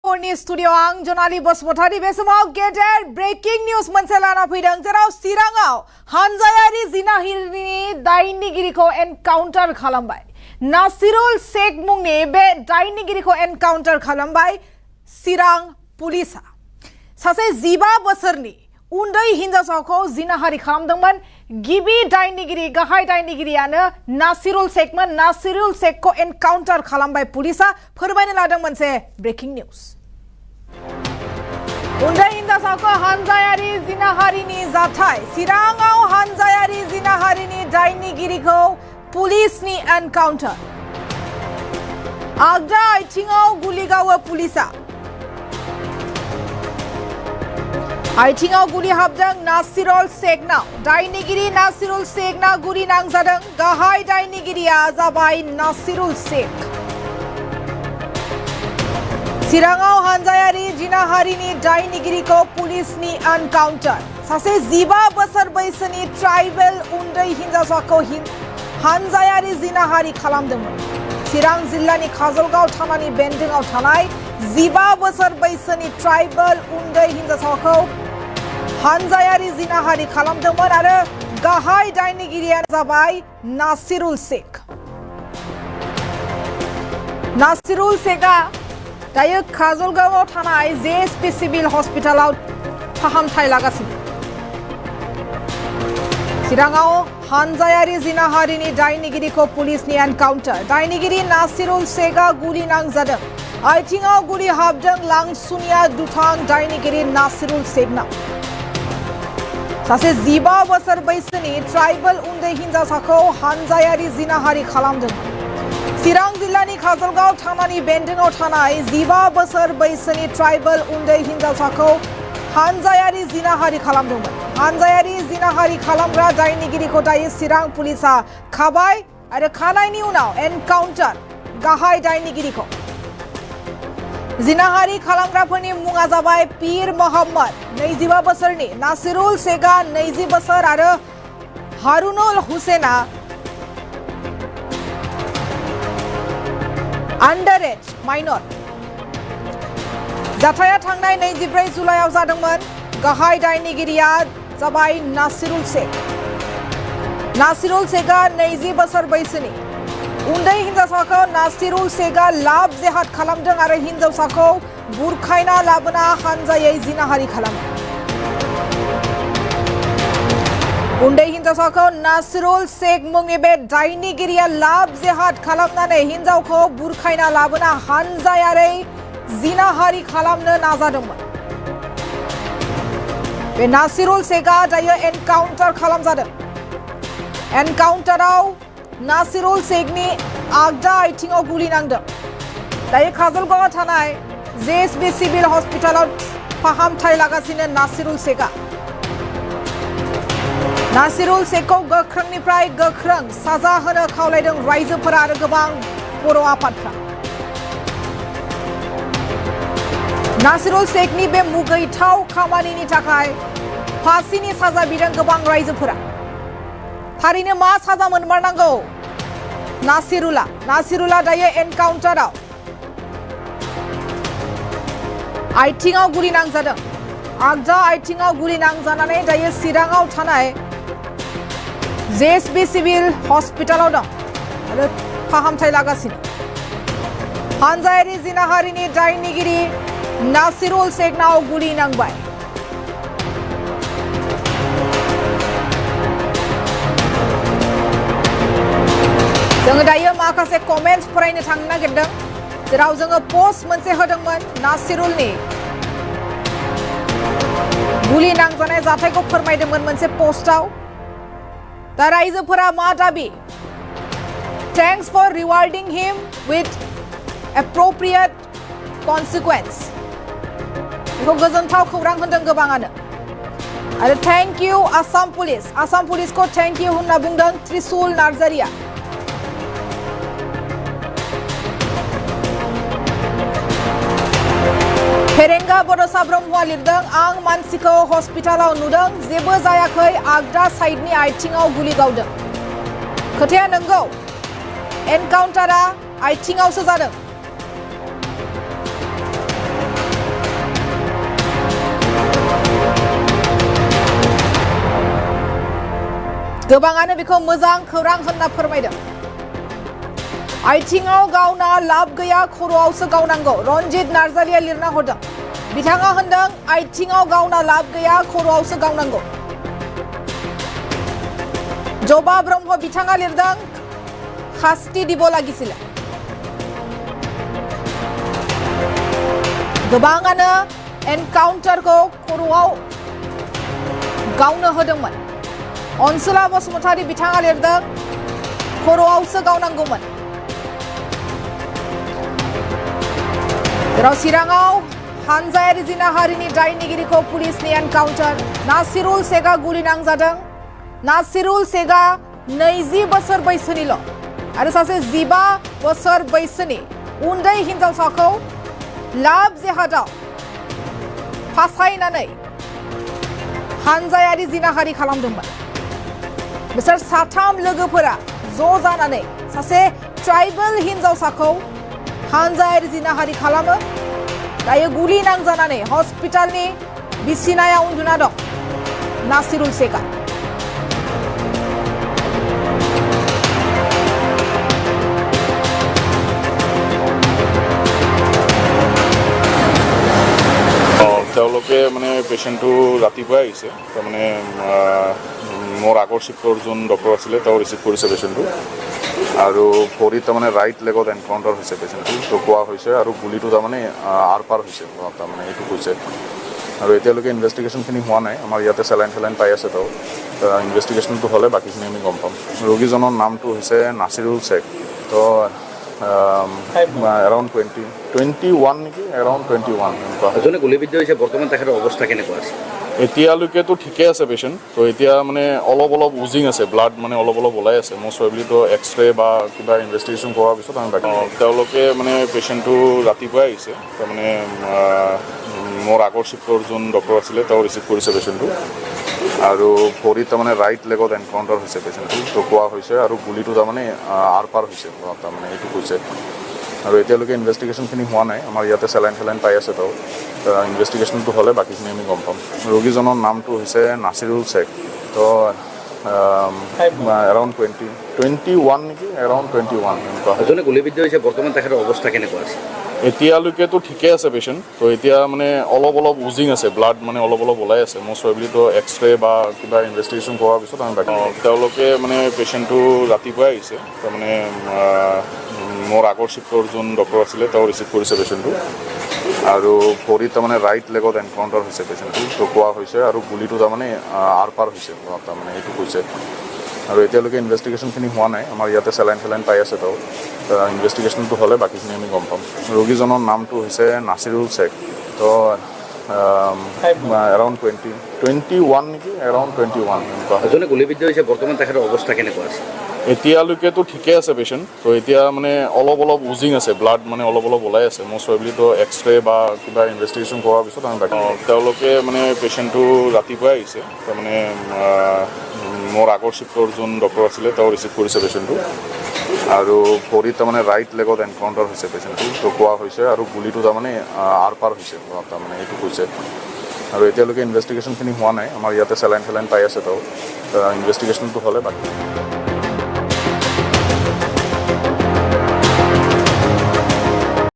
खबरनि studio आं जनाली बसुमतारी बे समाव गेदेर ब्रेकिं निउज मोनसे लाना फैदों जेराव चिराङाव हानजायारि जिनाहारिनि दायनिगिरिखौ एनकाउन्टार खालामबाय नासिरुल शेख मुंनि बे दायनिगिरिखौ एनकाउन्टार खालामबाय चिरां पुलिसा सासे 15 बोसोरनि उन्दै हिनजावसाखौ जिनाहारि खालामदोंमोन गिबि दायनिगिरि गाहाय दायनिगिरियानो नासिरुल शेखमोन नासिरुल शेखखौ एनकाउन्टार खालामबाय पुलिसा फोरमायनो लादों मोनसे ब्रेकिं निउज उन्दै हिनजावसाखौ हानजायारि जिनाहारिनि जाथाय चिराङाव हानजायारि जिनाहारिनि दायनिगिरिखौ पुलिसनि एनकाउन्टार आगदा आथिङाव गुलि गावो पुलिसा आथिङाव गुलि हाबदों नासिरुल शेखनाव दायनिगिरि नासिरुल शेखना गुलि नांजादों गाहाय दायनिगिरिया जाबाय नासिरुल शेख चिराङाव हानजायारि जिनाहारिनि दायनिगिरिखौ पुलिसनि एनकाउन्टार सासे 15 बोसोर बैसोनि ट्राइबेल उन्दै हिनजावसाखौ हानजायारि जिनाहारि खालामदोंमोन चिरां जिल्लानि काजलगाव थानानि बेन्दोंआव थानाय 15 बोसोर बैसोनि ट्राइबेल उन्दै हिनजावसाखौ हानजायारि जिनाहारि खालामदोंमोन आरो गाहाय दायनिगिरियानो जाबाय नासिरुल शेख नासिरुल शेखआ दायो काजलगावआव थानाय जेएसपी सिभिल हस्पिटालाव फाहामथाय लागासिनो चिराङाव हानजायारि जिनाहारिनि दायनिगिरिखौ पुलिसनि एनकाउन्टार दायनिगिरि नासिरुल शेखआ गुलि नांजादों आथिङाव गुलि हाबदों लांसुनिया दुथां दायनिगिरि नासिरुल शेखनाव सासे 15 बोसोर बैसोनि ट्राइबेल उन्दै हिनजावसाखौ हानजायारि जिनाहारि खालामदोंमोन चिरां जिल्लानि काजलगाव थानानि बेन्दोंआव थानाय 15 बोसोर बैसोनि ट्राइबेल उन्दै हिनजावसाखौ हानजायारि जिनाहारि खालामदोंमोन हानजायारि जिनाहारि खालामग्रा दायनिगिरिखौ दायो चिरां पुलिसा खाबाय आरो खानायनि उनाव एनकाउन्टार गाहाय दायनिगिरिखौ जिनाहारि खालामग्राफोरनि मुङा जाबाय पीर मोहम्मद 25 बोसोरनि नासिरुल शेखआ 20 बोसोर आरो हारुनुल हुसैना अंडर एज माइनर जाथाया थांनाय 24 जुलाइआव जादोंमोन गाहाय दायनिगिरिया जाबाय नासिरुल शेख नासिरुल शेखआ 20 बोसोर बैसोनि उन्दै हिनजावसाखौ नासिरुल शेखआ लाब जेहाद खालामदों आरो हिनजावसाखौ बुरखायना लाबोना हानजायै जिनाहारि खालामो उन्दै हिनजावसाखौ नासिरुल शेख मुंनि बे दायनिगिरिया लाब जेहाद खालामनानै हिनजावखौ बुरखायना लाबोना हानजायारि जिनाहारि खालामनो नाजादोंमोन बे नासिरुल शेखआ दायो एनकाउन्टार खालामजादों एनकाउन्टाराव नासिरुल शेखनि आगदा आथिङाव गुलि नांदों दायो काजलगावआव थानाय जेएसपी सिभिल हस्पिटालाव फाहामथाय लागासिनो नासिरुल शेखआ नासिरुल शेखखौ गोख्रोंनिफ्राय गोख्रों साजा होनो खावलायदों रायजोफोरा आरो गोबां बर' आफादफ्रा नासिरुल शेखनि बे मुगैथाव खामानिनि थाखाय फासिनि साजा बिदों गोबां रायजोफोरा थारैनो मा साजा मोनमारनांगौ नासिरुला दायो एनकाउन्टाराव आथिङाव गुलि नांजादों आगदा आथिङाव गुलि नांजानानै दायो चिराङाव थानाय जेएसपी सिभिल हस्पिटालाव दं आरो फाहामथाय लागासिनो हानजायारि जिनाहारिनि दायनिगिरि नासिरुल शेखनाव गुलि नांबाय जोङो दायो माखासे कमेन्ट्स फरायनो थांनो नागिरदों जेराव जोङो पोस्ट मोनसे होदोंमोन नासिरुलनि गुलि नांजानाय जाथायखौ फोरमायदोंमोन मोनसे पोस्टआव दा रायजोफोरा मा दाबि thanks for rewarding him with appropriate consequence बेखौ गोजोनथाव खौरां होनदों गोबाङानो आरो थैंक यू आसाम पुलिसखौ थैंक यू होनना बुंदों त्रिशुल नार्जारिया फेरेंगा बड'सा ब्रह्मआ लिरदों आं मानसिखौ हस्पिटालाव नुदों जेबो जायाखै आगदा साइडनि आथिङाव गुलि गावदों खोथाया नंगौ एनकाउन्टारा आथिङावसो जादों गोबाङानो बेखौ मोजां खौरां होनना फोरमायदों। आथिङाव गावना लाब गैया खर'आवसो गावनांगौ रनजित नार्जारिया लिरना हरदों। बिथाङा होनदों आथिङाव गावना लाब गैया खर'आवसो गावनांगौ। जबा ब्रह्म बिथाङा लिरदों শাস্তি দিব লাগিছিল। गोबाङानो एनकाउन्टारखौ खर'आव गावनो होदोंमोन। अनसुला बसुमतारी बिथाङा लिरदों खर'आवसो गावनांगौमोन। जेराव चिराङाव हानजायारि जिनाहारिनि दायनिगिरिखौ पुलिसनि एनकाउन्टार नासिरुल शेखआ गुलि नांजादों। नासिरुल शेखआ 20 बोसोर बैसोनिल' आरो सासे 15 बोसोर बैसोनि उन्दै हिनजावसाखौ लाब जेहादाव फासायनानै हानजायारि जिनाहारि खालामदोंमोन। बिसोर साथाम लोगोफोरा ज' जानानै सासे ट्राइबेल हिनजावसाखौ हानजायारि जिनाहारि खालामो। दायो गुलि नांजानानै हस्पिटालनि बिसिनायाव उन्दुना दं नासिरुल शेखआ। তেওঁলোকে মানে পেচেণ্টটো ৰাতিপুৱাই আহিছে। তাৰমানে মোৰ আগৰ শিফ্টৰ যোন ডক্টৰ আছিলে তেওঁ ৰিচিভ কৰিছে পেচেণ্টটো আৰু ভৰিত তাৰমানে ৰাইট লেগত এনকাউণ্টাৰ হৈছে পেচেণ্টটো তো কোৱা হৈছে আৰু গুলিটো তাৰমানে আৰ পাৰ হৈছে তাৰমানে এইটো কৈছে। আৰু এতিয়ালৈকে ইনভেষ্টিগেশ্যনখিনি হোৱা নাই। আমাৰ ইয়াতে চেলাইন পাই আছে তেওঁ ইনভেষ্টিগেশ্যনটো হ'লে বাকীখিনি আমি গম পাম। ৰোগীজনৰ নামটো হৈছে নাছিৰুল শেখ। তো এৰাউণ্ড 21 নেকি, এৰাউণ্ড 21 এনেকুৱা। গুলিবিদ্ধ হৈছে বৰ্তমান তেখেতৰ অৱস্থা কেনেকুৱা আছে? এতিয়ালৈকেতো ঠিকে আছে পেচেণ্ট। তো এতিয়া মানে অলপ উজিং আছে, ব্লাড মানে অলপ ওলাই আছে। মষ্ট প্ৰবেবলিতো এক্সৰে বা কিবা ইনভেষ্টিগেশ্যন কৰাৰ পিছত আমি বাকী তেওঁলোকে মানে পেচেণ্টটো ৰাতিপুৱাই আহিছে। তাৰমানে মোৰ আগৰ শিফ্টৰ যোন ডক্টৰ আছিলে তেওঁ ৰিচিভ কৰিছে পেচেণ্টটো আৰু ভৰিত তাৰমানে ৰাইট লেগত এনকাউণ্টাৰ হৈছে পেচেণ্টটো তো কোৱা হৈছে আৰু গুলিটো তাৰমানে আৰ পাৰ হৈছে তাৰমানে এইটো কৈছে। আৰু এতিয়ালৈকে ইনভেষ্টিগেশ্যনখিনি হোৱা নাই। আমাৰ ইয়াতে চেলাইন পাই আছে তেওঁ ইনভেষ্টিগেশ্যনটো হ'লে বাকীখিনি আমি গম পাম। ৰোগীজনৰ নামটো হৈছে নাছিৰুল শেখ। তো এৰাউণ্ড 21 নেকি, এৰাউণ্ড 21 এনেকুৱা। গুলিবিদ্ধ হৈছে বৰ্তমান তেখেতৰ অৱস্থা কেনেকুৱা আছে? এতিয়ালৈকেতো ঠিকে আছে পেচেণ্ট। তো এতিয়া মানে অলপ উজিং আছে, ব্লাড মানে অলপ ওলাই আছে। মষ্ট প্ৰবেবলিতো এক্সৰে বা কিবা ইনভেষ্টিগেশ্যন কৰাৰ পিছত আমি বাকী তেওঁলোকে মানে পেচেণ্টটো ৰাতিপুৱাই আহিছে। তাৰমানে মোৰ আগৰ শিফ্টৰ যোন ডক্টৰ আছিলে তেওঁ ৰিচিভ কৰিছে পেচেণ্টটো আৰু ভৰিত তাৰমানে ৰাইট লেগত এনকাউণ্টাৰ হৈছে পেচেণ্টটো তো কোৱা হৈছে আৰু গুলিটো তাৰমানে আৰ পাৰ হৈছে তাৰমানে এইটো কৈছে। আৰু এতিয়ালৈকে ইনভেষ্টিগেশ্যনখিনি হোৱা নাই। আমাৰ ইয়াতে চেলাইন পাই আছে তেওঁ ইনভেষ্টিগেশ্যনটো হ'লে বাকীখিনি আমি গম পাম। ৰোগীজনৰ নামটো হৈছে নাছিৰুল শেখ। তো এৰাউণ্ড 21 নেকি, এৰাউণ্ড 21 এনেকুৱা। গুলিবিদ্ধ হৈছে বৰ্তমান তেখেতৰ অৱস্থা কেনেকুৱা আছে? এতিয়ালৈকেতো ঠিকে আছে পেচেণ্ট। তো এতিয়া মানে অলপ উজিং আছে, ব্লাড মানে অলপ ওলাই আছে। মষ্ট প্ৰবেবলিতো এক্সৰে বা কিবা ইনভেষ্টিগেশ্যন কৰাৰ পিছত আমি বাকী তেওঁলোকে মানে পেচেণ্টটো ৰাতিপুৱাই আহিছে। তাৰমানে মোৰ আগৰ শিফ্টৰ যোন ডক্টৰ আছিলে তেওঁ ৰিচিভ কৰিছে পেচেণ্টটো আৰু ভৰিত তাৰমানে ৰাইট লেগত এনকাউণ্টাৰ হৈছে পেচেণ্টটো তো কোৱা হৈছে আৰু গুলিটো তাৰমানে আৰ পাৰ হৈছে তাৰমানে এইটো কৈছে। আৰু এতিয়ালৈকে ইনভেষ্টিগেশ্যনখিনি হোৱা নাই। আমাৰ ইয়াতে চেলাইন পাই আছে তেওঁ ইনভেষ্টিগেশ্যনটো হ'লে বাকী